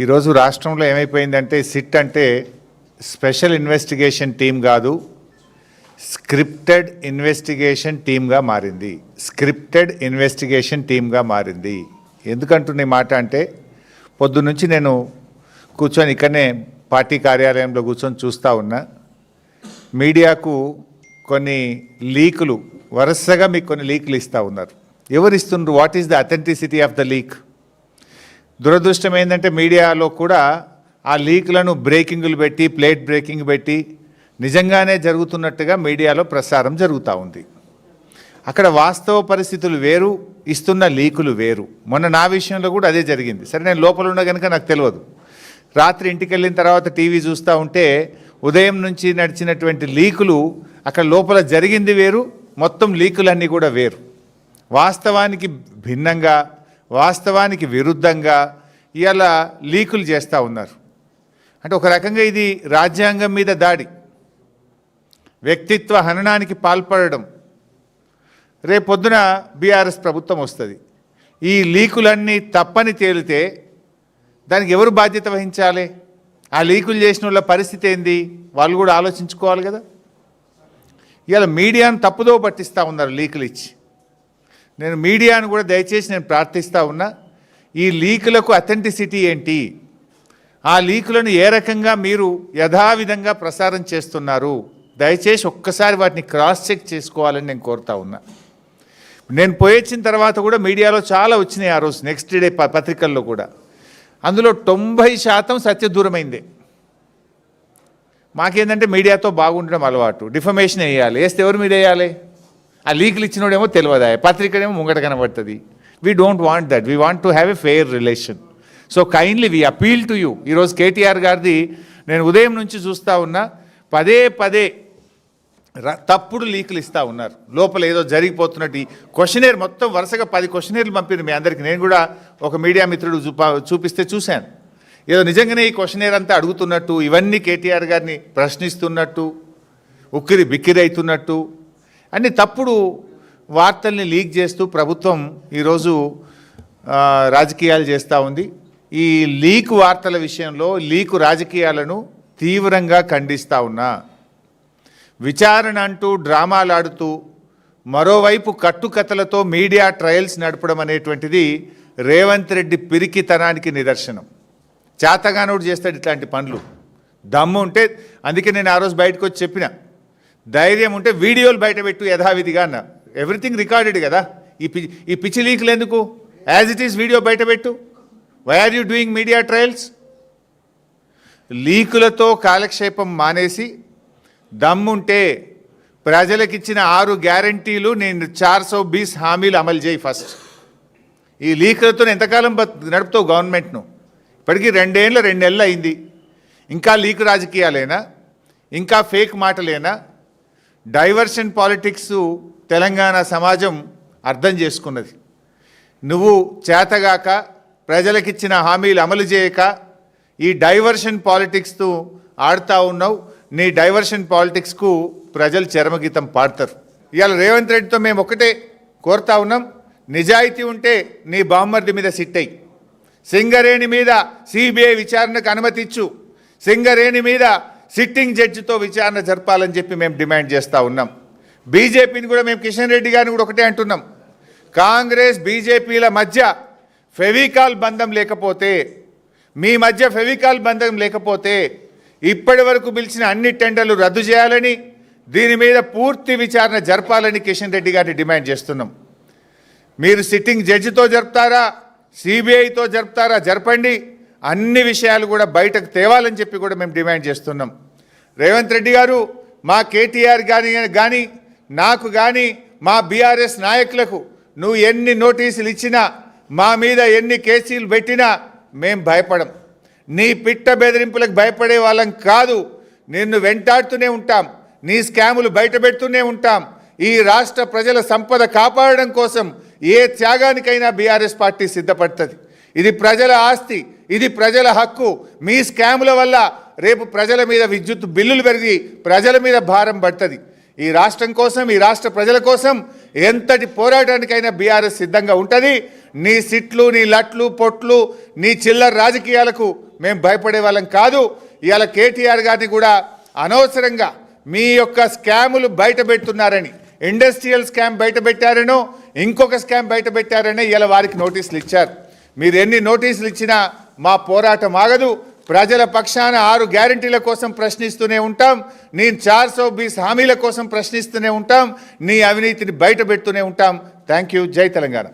ఈరోజు రాష్ట్రంలో ఏమైపోయిందంటే సిట్ అంటే స్పెషల్ ఇన్వెస్టిగేషన్ టీం కాదు, స్క్రిప్టెడ్ ఇన్వెస్టిగేషన్ టీమ్గా మారింది. స్క్రిప్టెడ్ ఇన్వెస్టిగేషన్ టీమ్గా మారింది. ఎందుకంటున్న మాట అంటే పొద్దున్నుంచి నేను కూర్చొని ఇక్కడనే పార్టీ కార్యాలయంలో కూర్చొని చూస్తూ ఉన్నా. మీడియాకు కొన్ని లీకులు వరుసగా మీకు కొన్ని లీకులు ఇస్తూ ఉన్నారు. ఎవరు ఇస్తున్నారు? What is the authenticity of the leak? దురదృష్టం ఏంటంటే మీడియాలో కూడా ఆ లీకులను బ్రేకింగులు పెట్టి, ప్లేట్ బ్రేకింగ్ పెట్టి నిజంగానే జరుగుతున్నట్టుగా మీడియాలో ప్రసారం జరుగుతూ ఉంది. అక్కడ వాస్తవ పరిస్థితులు వేరు, ఇస్తున్న లీకులు వేరు. మొన్న నా విషయంలో కూడా అదే జరిగింది. సరే, నేను లోపల ఉన్న కనుక నాకు తెలియదు. రాత్రి ఇంటికి వెళ్ళిన తర్వాత టీవీ చూస్తూ ఉంటే ఉదయం నుంచి నడిచినటువంటి లీకులు అక్కడ లోపల జరిగింది వేరు, మొత్తం లీకులన్నీ కూడా వేరు. వాస్తవానికి భిన్నంగా, వాస్తవానికి విరుద్ధంగా ఇలా లీకులు చేస్తూ ఉన్నారు. అంటే ఒక రకంగా ఇది రాజ్యాంగం మీద దాడి, వ్యక్తిత్వ హననానికి పాల్పడడం. రేపొద్దున బీఆర్ఎస్ ప్రభుత్వం వస్తుంది. ఈ లీకులన్నీ తప్పని తేలితే దానికి ఎవరు బాధ్యత వహించాలి? ఆ లీకులు చేసిన వాళ్ళ పరిస్థితి ఏంది? వాళ్ళు కూడా ఆలోచించుకోవాలి కదా. ఇలా మీడియాను తప్పుదో పట్టిస్తూ ఉన్నారు లీకులు ఇచ్చి. నేను మీడియాను కూడా దయచేసి నేను ప్రార్థిస్తూ ఉన్నా, ఈ లీకులకు అథెంటిసిటీ ఏంటి? ఆ లీకులను ఏ రకంగా మీరు యథావిధంగా ప్రసారం చేస్తున్నారు? దయచేసి ఒక్కసారి వాటిని క్రాస్ చెక్ చేసుకోవాలని నేను కోరుతా ఉన్నా. నేను పోయొచ్చిన తర్వాత కూడా మీడియాలో చాలా వచ్చినాయి ఆ రోజు, నెక్స్ట్ డే పత్రికల్లో కూడా. అందులో 90% సత్యదూరమైందే. మాకేందంటే మీడియాతో బాగుండడం అలవాటు. డిఫమేషన్ వేయాలి, వేస్తే ఎవరు మీద వేయాలి? ఆ లీకులు ఇచ్చినోడేమో తెలియదా, పత్రికనేమో ముంగట కనబడుతుంది. We don't want that. We want to have a fair relation. So kindly we appeal to you. ఈరోజు కేటీఆర్ గారిది నేను ఉదయం నుంచి చూస్తూ ఉన్నా, పదే పదే తప్పుడు లీకులు ఇస్తూ ఉన్నారు. లోపల ఏదో జరిగిపోతున్నట్టు క్వశ్చనేర్ మొత్తం వరుసగా 10 క్వశ్చనేర్లు పంపింది మీ అందరికీ. నేను కూడా ఒక మీడియా మిత్రుడు చూపిస్తే చూశాను. ఏదో నిజంగానే ఈ క్వశ్చనేర్ అంతా అడుగుతున్నట్టు, ఇవన్నీ కేటీఆర్ గారిని ప్రశ్నిస్తున్నట్టు, ఉక్కిరి బిక్కిరి అవుతున్నట్టు అన్ని తప్పుడు వార్తల్ని లీక్ చేస్తూ ప్రభుత్వం ఈరోజు రాజకీయాలు చేస్తూ ఉంది. ఈ లీక్ వార్తల విషయంలో లీకు రాజకీయాలను తీవ్రంగా ఖండిస్తూ ఉన్నా. విచారణ అంటూ డ్రామాలాడుతూ మరోవైపు కట్టుకథలతో మీడియా ట్రయల్స్ నడపడం అనేటువంటిది రేవంత్ రెడ్డి పిరికితనానికి నిదర్శనం. చేతగానోడు చేస్తాడు ఇట్లాంటి పనులు. దమ్ము ఉంటే, అందుకే నేను ఆ రోజు బయటకు వచ్చి చెప్పిన, ధైర్యం ఉంటే వీడియోలు బయట పెట్టు యథావిధిగా అన్న. ఎవ్రీథింగ్ రికార్డెడ్ కదా. ఈ పిచ్చి లీకులు ఎందుకు? యాజ్ ఇట్ ఈస్ వీడియో బయట పెట్టు. Why are you doing media trials? లీకులతో కాలక్షేపం మానేసి దమ్ముంటే ప్రజలకిచ్చిన 6 గ్యారంటీలు, నేను 420 హామీలు అమలు చేయి ఫస్ట్. ఈ లీకులతో ఎంతకాలం నడుపుతావు గవర్నమెంట్ను? ఇప్పటికీ 2 నెలలు అయింది. ఇంకా లీకు రాజకీయాలేనా? ఇంకా ఫేక్ మాటలేనా? డైవర్షన్ పాలిటిక్స్ తెలంగాణ సమాజం అర్థం చేసుకున్నది. నువ్వు చేతగాక, ప్రజలకిచ్చిన హామీలు అమలు చేయక ఈ డైవర్షన్ పాలిటిక్స్తో ఆడుతూ ఉన్నావు. నీ డైవర్షన్ పాలిటిక్స్కు ప్రజలు చరమగీతం పాడతారు. ఇవాళ రేవంత్ రెడ్డితో మేము ఒకటే కోరుతా ఉన్నాం, నిజాయితీ ఉంటే నీ బామ్మర్ది మీద సిట్ అయ్యి, సింగరేణి మీద సిబిఐ విచారణకు అనుమతిచ్చు, సింగరేణి మీద సిట్టింగ్ జడ్జితో విచారణ జరపాలని చెప్పి మేము డిమాండ్ చేస్తూ ఉన్నాం. బీజేపీని కూడా మేము కిషన్ రెడ్డి గారిని కూడా ఒకటే అంటున్నాం, కాంగ్రెస్ బీజేపీల మధ్య ఫెవికాల్ బంధం లేకపోతే, మీ మధ్య ఫెవికాల్ బంధం లేకపోతే ఇప్పటి వరకు పిలిచిన అన్ని టెండర్లు రద్దు చేయాలని, దీని మీద పూర్తి విచారణ జరపాలని కిషన్ రెడ్డి గారిని డిమాండ్ చేస్తున్నాం. మీరు సిట్టింగ్ జడ్జితో జరుపుతారా, సిబిఐతో జరుపుతారా, జరపండి. అన్ని విషయాలు కూడా బయటకు తేవాలని చెప్పి కూడా మేము డిమాండ్ చేస్తున్నాం. రేవంత్ రెడ్డి గారు, మా కేటీఆర్ కానీ నాకు కానీ మా బీఆర్ఎస్ నాయకులకు నువ్వు ఎన్ని నోటీసులు ఇచ్చినా, మా మీద ఎన్ని కేసులు పెట్టినా మేం భయపడం. నీ పిట్ట బెదిరింపులకు భయపడే వాళ్ళం కాదు. నిన్ను వెంటాడుతూనే ఉంటాం, నీ స్కాములు బయట పెడుతూనే ఉంటాం. ఈ రాష్ట్ర ప్రజల సంపద కాపాడడం కోసం ఏ త్యాగానికైనా బీఆర్ఎస్ పార్టీ సిద్ధపడుతుంది. ఇది ప్రజల ఆస్తి, ఇది ప్రజల హక్కు. మీ స్కాముల వల్ల రేపు ప్రజల మీద విద్యుత్ బిల్లులు పెరిగి ప్రజల మీద భారం పడుతుంది. ఈ రాష్ట్రం కోసం, ఈ రాష్ట్ర ప్రజల కోసం ఎంతటి పోరాటానికైనా బీఆర్ఎస్ సిద్ధంగా ఉంటుంది. నీ సిట్లు, నీ లట్లు, పొట్లు, నీ చిల్లర రాజకీయాలకు మేము భయపడే వాళ్ళం కాదు. ఇవాళ కేటీఆర్ గారిని కూడా అనవసరంగా మీ యొక్క స్కాములు బయట పెడుతున్నారని, ఇండస్ట్రియల్ స్కామ్ బయట పెట్టారనో ఇంకొక స్కామ్ బయట పెట్టారనే ఇలా వారికి నోటీసులు ఇచ్చారు. మీరు ఎన్ని నోటీసులు ఇచ్చినా మా పోరాటం ఆగదు. ప్రజల పక్షాన 6 గ్యారెంటీల కోసం ప్రశ్నిస్తూనే ఉంటాం. నేను 420 హామీల కోసం ప్రశ్నిస్తూనే ఉంటాం. నీ అవినీతిని బయట పెడుతూనే ఉంటాం. Thank you. జై తెలంగాణ.